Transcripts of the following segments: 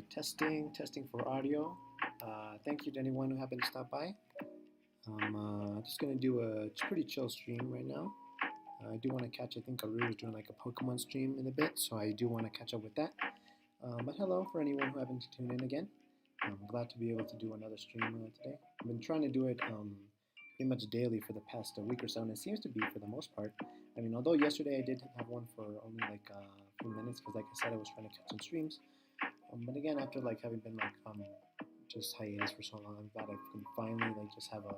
Testing for audio. Thank you to anyone who happened to stop by. I'm just gonna do a pretty chill stream right now. I do want to catch. I think Aru is doing like a Pokemon stream in a bit, so I do want to catch up with that. But hello for anyone who happened to tune in again. I'm glad to be able to do another stream today. I've been trying to do it pretty much daily for the past week or so, and it seems to be for the most part. I mean, although yesterday I did have one for only like a few minutes, because like I said, I was trying to catch some streams. But again, after like having been like just hiatus for so long, I'm glad I can finally like just have a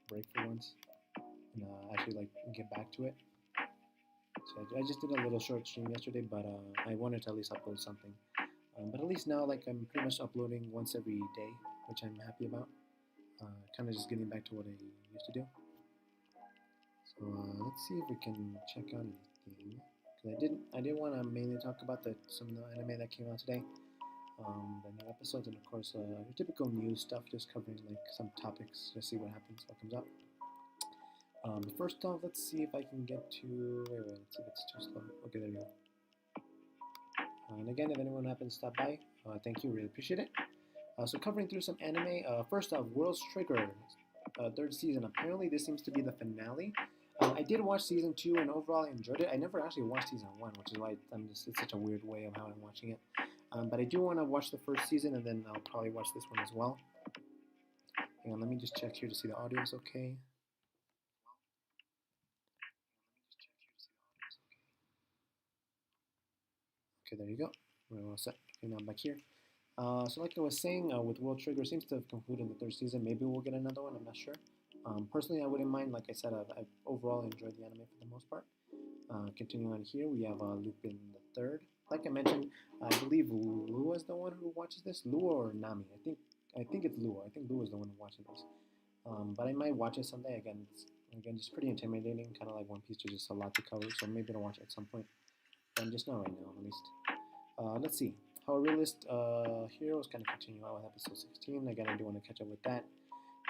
break for once and actually like get back to it. So I just did a little short stream yesterday, but I wanted to at least upload something. But at least now, like I'm pretty much uploading once every day, which I'm happy about. Kind of just getting back to what I used to do. So let's see if we can check out anything. Cause I did want to mainly talk about some of the anime that came out today. The new episodes, and of course your typical news stuff, just covering like some topics, just see what happens, what comes up. First off, let's see if I can get to. Wait, let's see if it's too slow. Okay, there you go. And again, if anyone happens to stop by, thank you, really appreciate it. So covering through some anime. First off, World's Trigger, third season. Apparently, this seems to be the finale. I did watch season 2, and overall I enjoyed it. I never actually watched season 1, which is why it's such a weird way of how I'm watching it. But I do want to watch the first season, and then I'll probably watch this one as well. Hang on, let me just check here to see the audio is okay. Okay, there you go. We're all set. Okay, now I'm back here. So like I was saying, with World Trigger, seems to have concluded the third season. Maybe we'll get another one, I'm not sure. Personally, I wouldn't mind. Like I said, I've overall enjoyed the anime for the most part. Continuing on here, we have Lupin the Third. Like I mentioned, I believe Lua is the one who watches this. Lua or Nami? I think it's Lua. I think Lua is the one who watches this. But I might watch it someday. Again, just pretty intimidating. Kind of like One Piece. There's just a lot to cover, so maybe I'll watch it at some point. But just not right now, at least. Let's see. How Realist Heroes kind of continue out with episode 16. Again, I do want to catch up with that.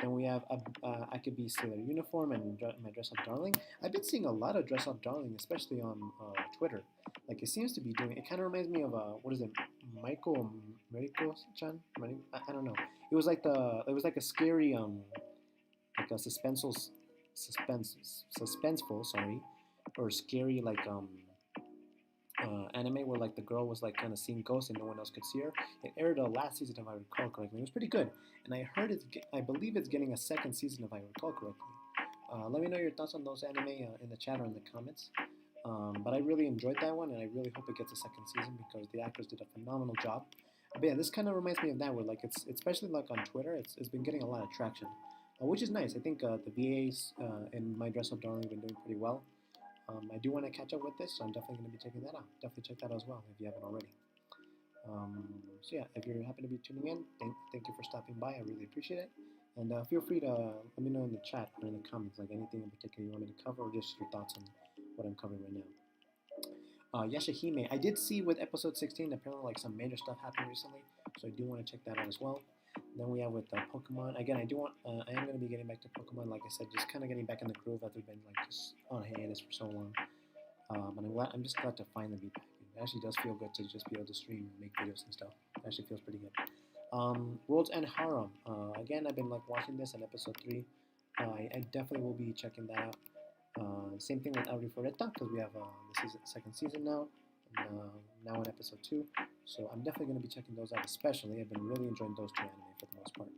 Then we have I Could Be Sailor Uniform and My Dress Up Darling. I've been seeing a lot of Dress Up Darling, especially on Twitter. Like it seems to be doing. It kind of reminds me of what is it, Mariko-chan? I don't know. It was like a scary like a suspenseful, sorry, or scary like anime where like the girl was like kind of seeing ghosts and no one else could see her. It aired last season if I recall correctly. It was pretty good, and I heard I believe it's getting a second season if I recall correctly. Let me know your thoughts on those anime in the chat or in the comments. But I really enjoyed that one, and I really hope it gets a second season because the actors did a phenomenal job. But yeah, this kind of reminds me of that, where like it's especially like on Twitter, it's been getting a lot of traction, which is nice. I think the VAs in My Dress Up Darling have been doing pretty well. I do want to catch up with this, so I'm definitely going to be checking that out. Definitely check that out as well if you haven't already. So yeah, if you happen to be tuning in, thank you for stopping by. I really appreciate it. And feel free to let me know in the chat or in the comments, like anything in particular you want me to cover, or just your thoughts on what I'm covering right now. Yashahime, I did see with episode 16, apparently like some major stuff happened recently, so I do want to check that out as well. Then we have with Pokemon. Again, I am going to be getting back to Pokemon. Like I said, just kind of getting back in the groove after been like just on hiatus for so long. And I'm just glad to finally be back. It actually does feel good to just be able to stream and make videos and stuff. It actually feels pretty good. World's End Harem. Again, I've been like watching this in episode 3. I definitely will be checking that out. Same thing with Arifureta, because we have the second season now. And, now in episode 2. So I'm definitely going to be checking those out, especially. I've been really enjoying those two anime for the most part.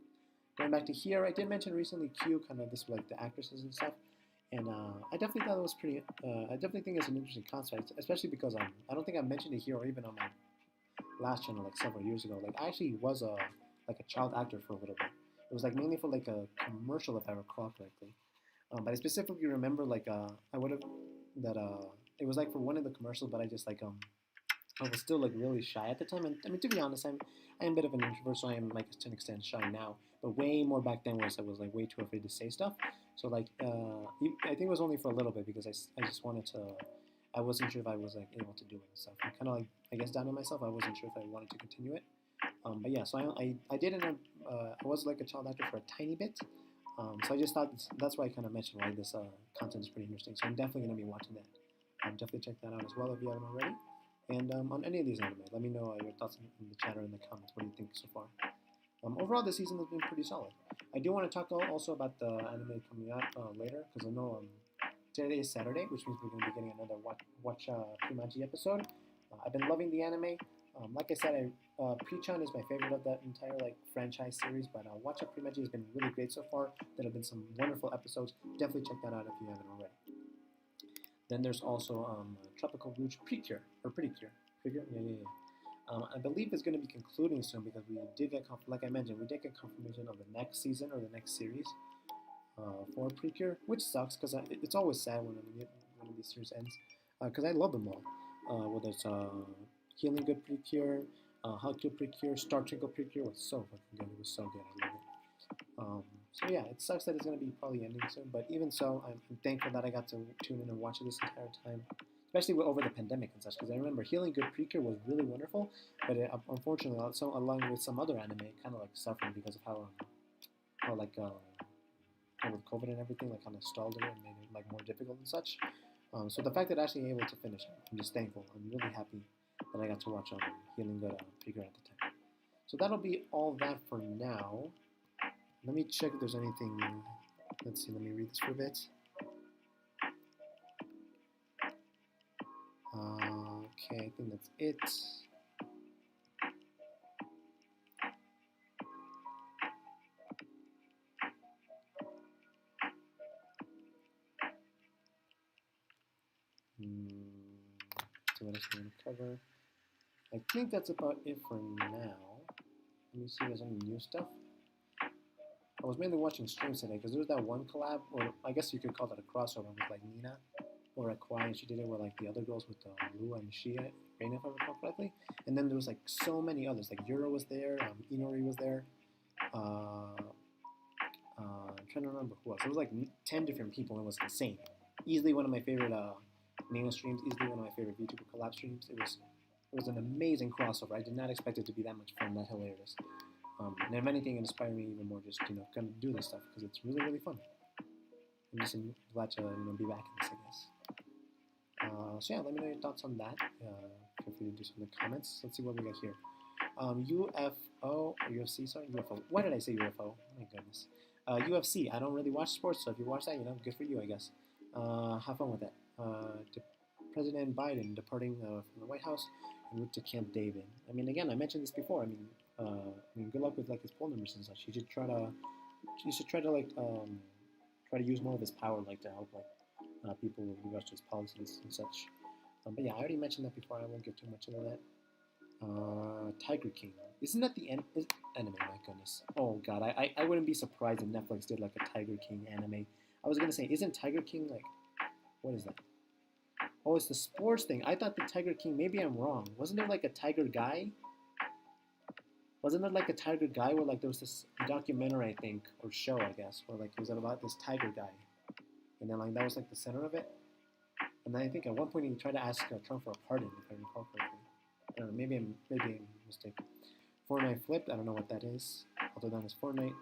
Going back to here, I did mention recently Q, kind of this like the actresses and stuff. And I definitely thought it was pretty, I definitely think it's an interesting concept, especially because I don't think I mentioned it here or even on my last channel like several years ago. Like I actually was like a child actor for a little bit. It was like mainly for like a commercial if I recall correctly. But I specifically remember like I would have that it was like for one of the commercials, but I just like I was still like really shy at the time, and I mean to be honest, I am a bit of an introvert, so I am like to an extent shy now, but way more back then, whereas I was like way too afraid to say stuff. So like I think it was only for a little bit because I just wanted to. I wasn't sure if I was like able to do it and stuff. I kind of like I guess doubted myself. I wasn't sure if I wanted to continue it. But yeah, so I did end up I was like a child actor for a tiny bit. So I just thought that's why I kind of mentioned why this content is pretty interesting. So I'm definitely going to be watching that. Definitely check that out as well if you haven't already. And on any of these anime, let me know your thoughts in the chat or in the comments. What do you think so far? Overall, this season has been pretty solid. I do want to talk also about the anime coming out later, because I know today is Saturday, which means we're going to be getting another watch Primaji episode. I've been loving the anime. Like I said, Pre-chan is my favorite of that entire franchise series, but Watch Primaji has been really great so far. There have been some wonderful episodes. Definitely check that out if you haven't already. Then there's also Tropical Rouge Precure, or Pretty-Cure. Precure? Yeah. I believe it's going to be concluding soon because we did get, like I mentioned, we did get confirmation of the next season or the next series for Precure, which sucks because it's always sad when one of these series ends because I love them all. Whether it's Healing Good Precure, Haikyuu Precure, Star Twinkle Precure was so fucking good. It was so good. I love it. So yeah, it sucks that it's going to be probably ending soon, but even so, I'm thankful that I got to tune in and watch it this entire time. Especially over the pandemic and such, because I remember Healing Good Precure was really wonderful, but it, unfortunately, also along with some other anime, it kind of suffered because of how with COVID and everything, kind of stalled it and made it more difficult and such. So the fact that I'm actually able to finish it, I'm just thankful. I'm really happy that I got to watch Healing Good Precure at the time. So that'll be all that for now. Let me check if there's anything. Let's see. Let me read this for a bit. Okay, I think that's it. So what else do I want to cover? I think that's about it for now. Let me see if there's any new stuff. I was mainly watching streams today because there's that one collab, or I guess you could call that a crossover with Nina or Akwai, and she did it with the other girls with Lua and Shia, Reina, if I recall correctly. And then there was so many others, Yura was there, Inori was there. I'm trying to remember who else. There was 10 different people, and it was insane. Easily one of my favorite Nina streams, easily one of my favorite VTuber collab streams. It was an amazing crossover. I did not expect it to be that much fun, that hilarious. And if anything, it inspired me even more just kind of do this stuff because it's really, really fun. I'm just glad to be back in this, I guess. So yeah, let me know your thoughts on that. Feel free to do some in the comments. Let's see what we got here. UFO, UFC, sorry, UFO. Why did I say UFO? Oh my goodness. UFC, I don't really watch sports, so if you watch that, good for you, I guess. Have fun with that. President Biden departing from the White House en route to Camp David. I mean, again, I mentioned this before. Good luck with his poll numbers and such. He should try to use more of his power, to help people with regards to his policies and such. But yeah, I already mentioned that before. I won't get too much into that. Tiger King. Isn't that the anime? My goodness. Oh god, I wouldn't be surprised if Netflix did a Tiger King anime. I was gonna say, isn't Tiger King what is that? Oh, it's the sports thing. I thought the Tiger King. Maybe I'm wrong. Wasn't there a tiger guy? Wasn't there a tiger guy where there was this documentary, I think, or show, I guess, where it was about this tiger guy, and then that was the center of it. And then I think at one point he tried to ask Trump for a pardon, if I recall correctly. I don't know. Maybe I'm mistaken. Fortnite flipped. I don't know what that is. Other than as Fortnite.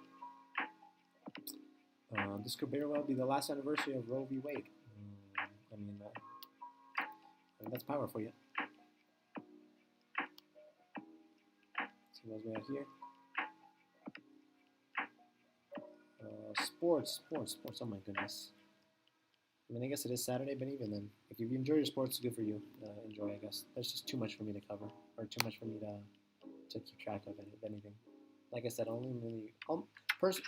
This could very well be the last anniversary of Roe v. Wade. That's power for you. See what else we got here. Sports. Oh my goodness. I guess it is Saturday, but even then, if you enjoy your sports, good for you. Enjoy, I guess. That's just too much for me to cover, or too much for me to keep track of, if anything. Like I said, only really.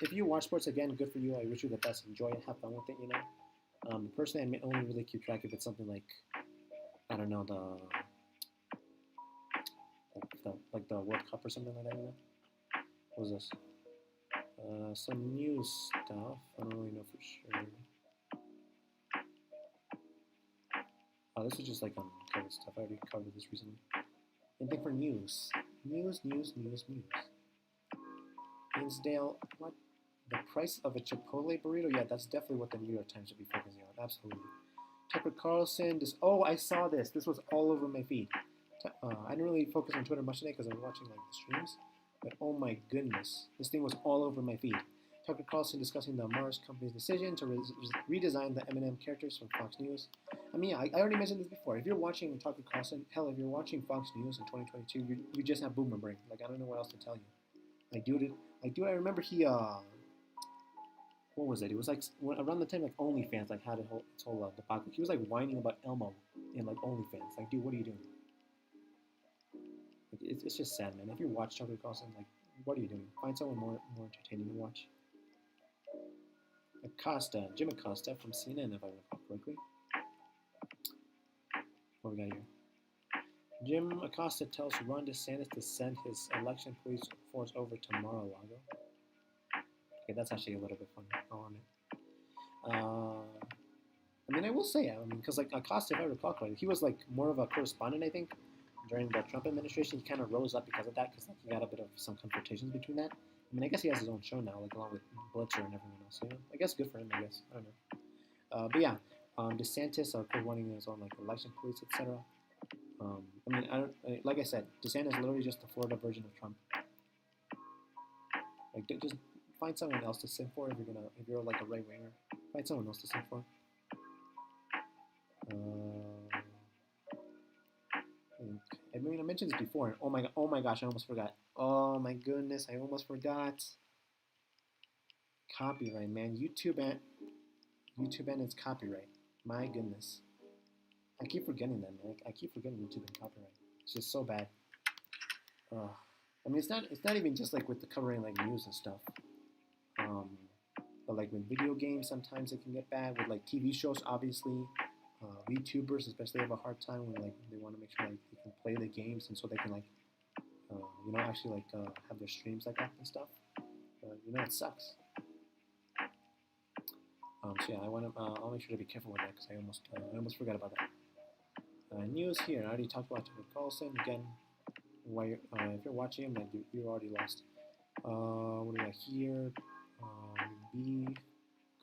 If you watch sports, again, good for you. I wish you the best. Enjoy it. Have fun with it. Personally, I only really keep track if it's something I don't know, the World Cup or something like that. What was this? Some news stuff. I don't really know for sure. Oh, this is just COVID stuff. I already covered this recently. Anything for news? News. Hinsdale, what? The price of a Chipotle burrito? Yeah, that's definitely what the New York Times should be focusing on. Absolutely. Tucker Carlson. Oh, I saw this. This was all over my feed. I didn't really focus on Twitter much today because I was watching the streams. But oh my goodness, this thing was all over my feed. Tucker Carlson discussing the Mars company's decision to redesign the Eminem characters from Fox News. I mean, yeah, I already mentioned this before. If you're watching Tucker Carlson, hell, if you're watching Fox News in 2022, you just have boomer brain. Like, I don't know what else to tell you. I remember he, what was it? It was like around the time like OnlyFans like had its whole debacle. He was like whining about Elmo in like OnlyFans. Like, dude, what are you doing? Like, it's just sad, man. If you watch Tucker Carlson, like, what are you doing? Find someone more entertaining to watch. Jim Acosta from CNN, if I recall correctly. What we got here? Jim Acosta tells Ron DeSantis to send his election police force over to Mar-a-Lago. Okay, that's actually a little bit funny. I'll admit. I mean, I will say, because like Acosta, if I recall correctly, he was like more of a correspondent, I think, during the Trump administration. He kind of rose up because of that, because like he got a bit of some confrontations between that. I mean, I guess he has his own show now, like along with Blitzer and everyone else. So, I guess good for him. I guess I don't know. But yeah, DeSantis running his own like election police, etc. I mean, like I said, DeSantis is literally just the Florida version of Trump. Like, just find someone else to sing for if you're like a right winger. Find someone else to sing for. I mean, I mentioned this before. Oh my gosh, I almost forgot. Oh my goodness, I almost forgot. Copyright, man. YouTube and its copyright. My goodness. I keep forgetting that, man. I keep forgetting YouTube and copyright. It's just so bad. I mean, it's not even just like with the covering like news and stuff. But like with video games, sometimes it can get bad. With like TV shows, obviously, YouTubers especially have a hard time when like they want to make sure like they can play the games and so they can like actually like have their streams like that and stuff. It sucks. So yeah, I'll make sure to be careful with that because I almost forgot about that. News here. I already talked about Tucker Carlson again. If you're watching him, then you already lost. What do we got here?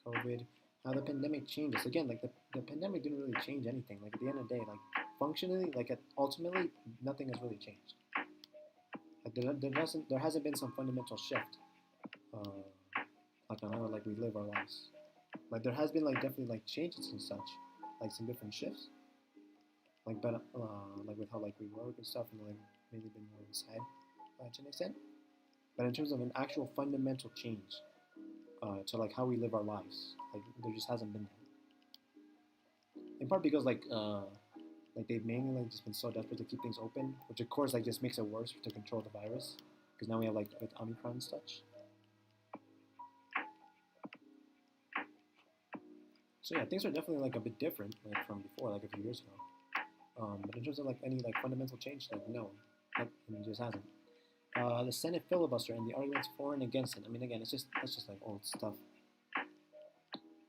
COVID. How the pandemic changes. Again, like the pandemic didn't really change anything. Like at the end of the day, like functionally, like ultimately, nothing has really changed. Like there hasn't been some fundamental shift, like on how like we live our lives. Like there has been like definitely like changes and such, like some different shifts. Like but like with how like we work and stuff, and like maybe been more inside to an extent. But in terms of an actual fundamental change to like how we live our lives, like there just hasn't been that. In part because like they've mainly like just been so desperate to keep things open, which of course like just makes it worse to control the virus because now we have like with Omicron and such. So yeah, things are definitely like a bit different like from before, like a few years ago. But in terms of like any like fundamental change, like no, it just hasn't. The Senate filibuster and the arguments for and against it. I mean, again, that's just like old stuff.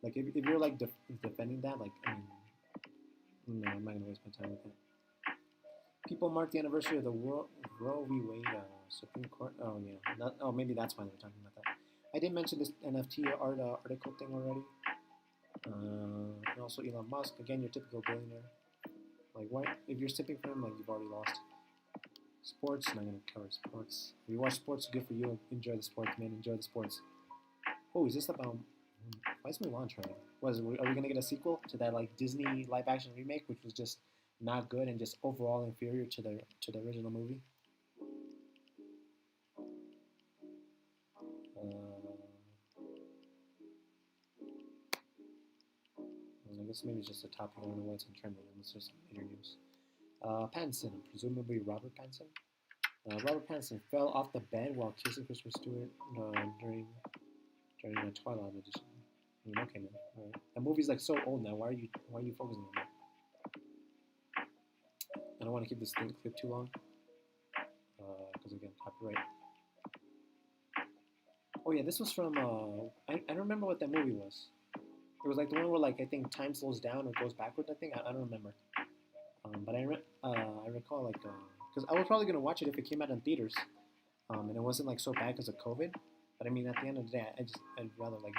Like if you're like defending that, like I mean, no, I'm not gonna waste my time with that. People mark the anniversary of the Roe v. Wade Supreme Court. Oh yeah, maybe that's why they're talking about that. I did mention this NFT article thing already. And also Elon Musk, again, your typical billionaire. Like, why? If you're sipping for him, like you've already lost. Sports, not gonna cover sports. If you watch sports, good for you. Enjoy the sports, man. Enjoy the sports. Oh, is this about? Why is Mulan trending? Are we gonna get a sequel to that like Disney live action remake, which was just not good and just overall inferior to the original movie? I guess maybe it's just a topic. I don't know what's in trending. It's just major news. Pattinson, presumably Robert Pattinson. Robert Pattinson fell off the bed while kissing Kristen Stewart during the Twilight edition. I mean, okay, man. Right. That movie's like so old now. Why are you focusing on that? I don't want to keep this clip too long because again, copyright. Oh yeah, this was from I don't remember what that movie was. It was like the one where like I think time slows down or goes backwards. I think I don't remember. But I recall like because I was probably gonna watch it if it came out in theaters, and it wasn't like so bad because of COVID. But I mean, at the end of the day, I'd rather like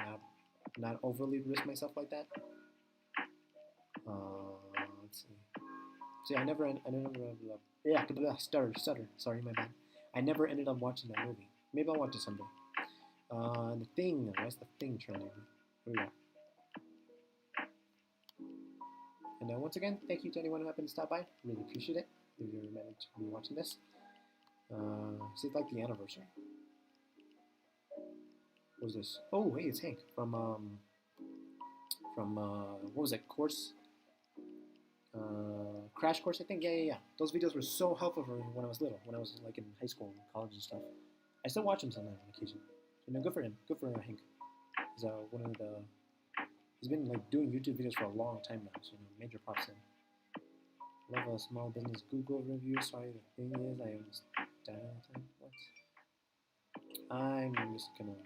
not overly risk myself like that. Let's see. See, I never stutter. Sorry, my bad. I never ended up watching that movie. Maybe I'll watch it someday. The thing. What's the thing trending? Here we go. And once again, thank you to anyone who happened to stop by. Really appreciate it. If you're meant to be watching this. Seems like the anniversary. What was this? Oh, hey, it's Hank from what was it? Course. Crash Course, I think. Yeah. Those videos were so helpful for me when I was little, when I was like in high school and college and stuff. I still watch him sometimes on occasion. You know, good for him. Good for Hank. He's one of the. He's been like doing YouTube videos for a long time now, so major props to him. Love a small business Google review. Sorry, the thing is, I almost died all the time. What? I'm just gonna.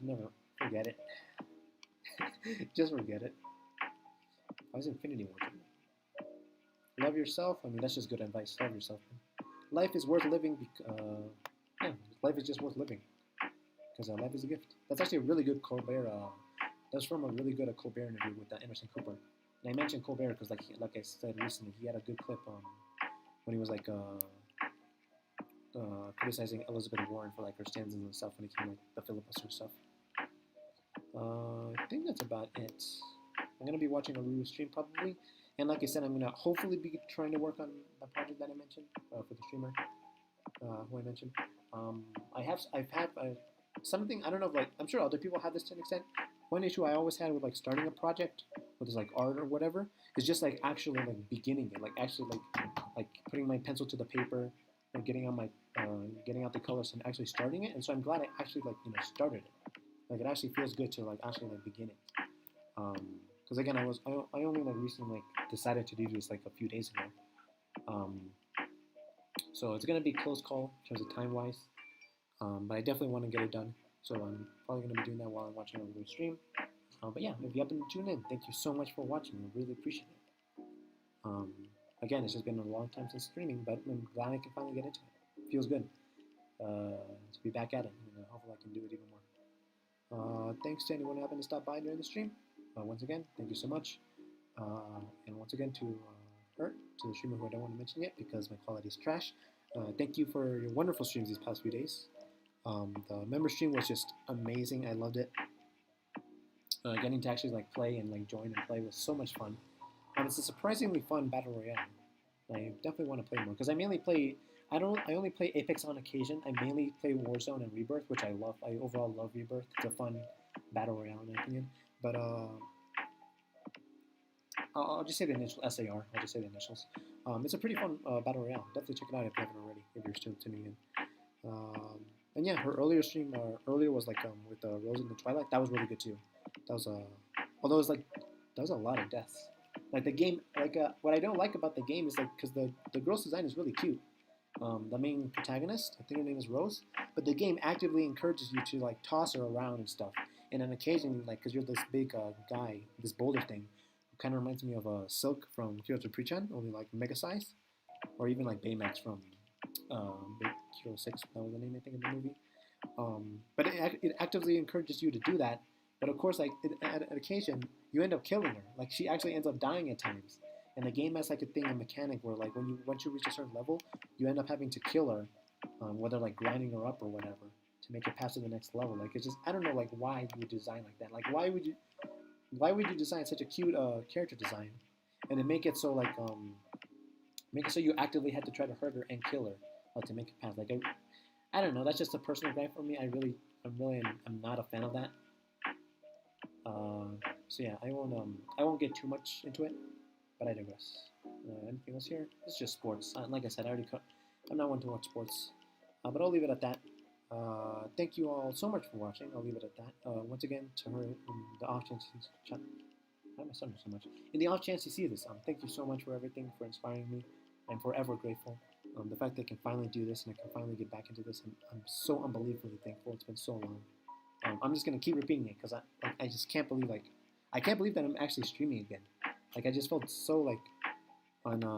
Never forget it. Just forget it. Why is Infinity War? Love yourself. I mean, that's just good advice. Love yourself. Life is worth living. Yeah, life is just worth living. Because life is a gift. That's actually a really good Colbert. That's from a really good Colbert interview with Anderson Cooper. And I mentioned Colbert because, like I said recently, he had a good clip when he was like criticizing Elizabeth Warren for like her stanzas and stuff when it came like the filibuster stuff. I think that's about it. I'm gonna be watching a Ruru stream probably, and like I said, I'm gonna hopefully be trying to work on the project that I mentioned for the streamer who I mentioned. I've had something, I don't know if like, I'm sure other people have this to an extent. One issue I always had with like starting a project, whether it's like art or whatever, is just like actually like beginning it, like actually like putting my pencil to the paper, and getting out the colors and actually starting it. And so I'm glad I actually like started it. Like it actually feels good to like actually like begin it. Because again, I only like recently like decided to do this like a few days ago. So it's gonna be a close call in terms of time wise. But I definitely want to get it done. So I'm probably going to be doing that while I'm watching a video stream. But yeah, if you happen to tune in, thank you so much for watching. I really appreciate it. Again, it's just been a long time since streaming, but I'm glad I can finally get into it. Feels good to be back at it. Hopefully I can do it even more. Thanks to anyone who happened to stop by during the stream. Once again, thank you so much. And once again to the streamer who I don't want to mention yet because my quality is trash. Thank you for your wonderful streams these past few days. The member stream was just amazing. I loved it. Getting to actually like play and like join and play was so much fun. It's a surprisingly fun battle royale. I definitely want to play more because I mainly play. I only play Apex on occasion. I mainly play Warzone and Rebirth, which I love. I overall love Rebirth. It's a fun battle royale in my opinion. But I'll just say the initial SAR. I'll just say the initials. It's a pretty fun battle royale. Definitely check it out if you haven't already. If you're still tuning in. And yeah, her earlier stream earlier was like with Rose in the Twilight. That was really good too. That was although it was like that was a lot of deaths. Like the game, like what I don't like about the game is like because the girl's design is really cute. The main protagonist, I think her name is Rose, but the game actively encourages you to like toss her around and stuff. And on occasion, like because you're this big guy, this boulder thing, kind of reminds me of Silk from Hero to Preachan, only like mega size, or even like Baymax from Big Hero 6. That was the name I think of the movie. But it actively encourages you to do that. But of course, like at occasion, you end up killing her. Like she actually ends up dying at times. And the game has like a mechanic where like once you reach a certain level, you end up having to kill her, whether like grinding her up or whatever, to make it pass to the next level. Like it's just I don't know like why you would design like that. Like why would you design such a cute character design, and then make it so like make it so you actively had to try to hurt her and kill her to make it pass. Like I don't know. That's just a personal gripe for me. I'm not a fan of that. So yeah, I won't get too much into it, but I digress. Anything else here? It's just sports. Like I said, I'm not one to watch sports, but I'll leave it at that. Thank you all so much for watching. I'll leave it at that. Once again, to her in the off chance why am I stuttering so much? In the off chance you see this, thank you so much for everything, for inspiring me. I'm forever grateful. The fact that I can finally do this and I can finally get back into this, I'm so unbelievably thankful. It's been so long. I'm just gonna keep repeating it because I just can't believe I can't believe that I'm actually streaming again. Like I just felt so like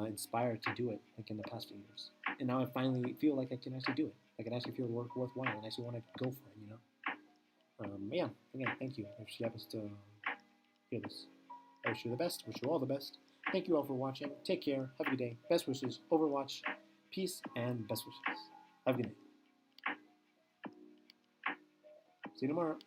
inspired to do it like in the past few years, and now I finally feel like I can actually do it. I can actually feel worthwhile and actually want to go for it. But yeah, again, thank you. If she happens to hear this, I wish you the best. Wish you all the best. Thank you all for watching. Take care. Have a good day. Best wishes. Overwatch. Peace and best wishes. Have a good day. See you tomorrow.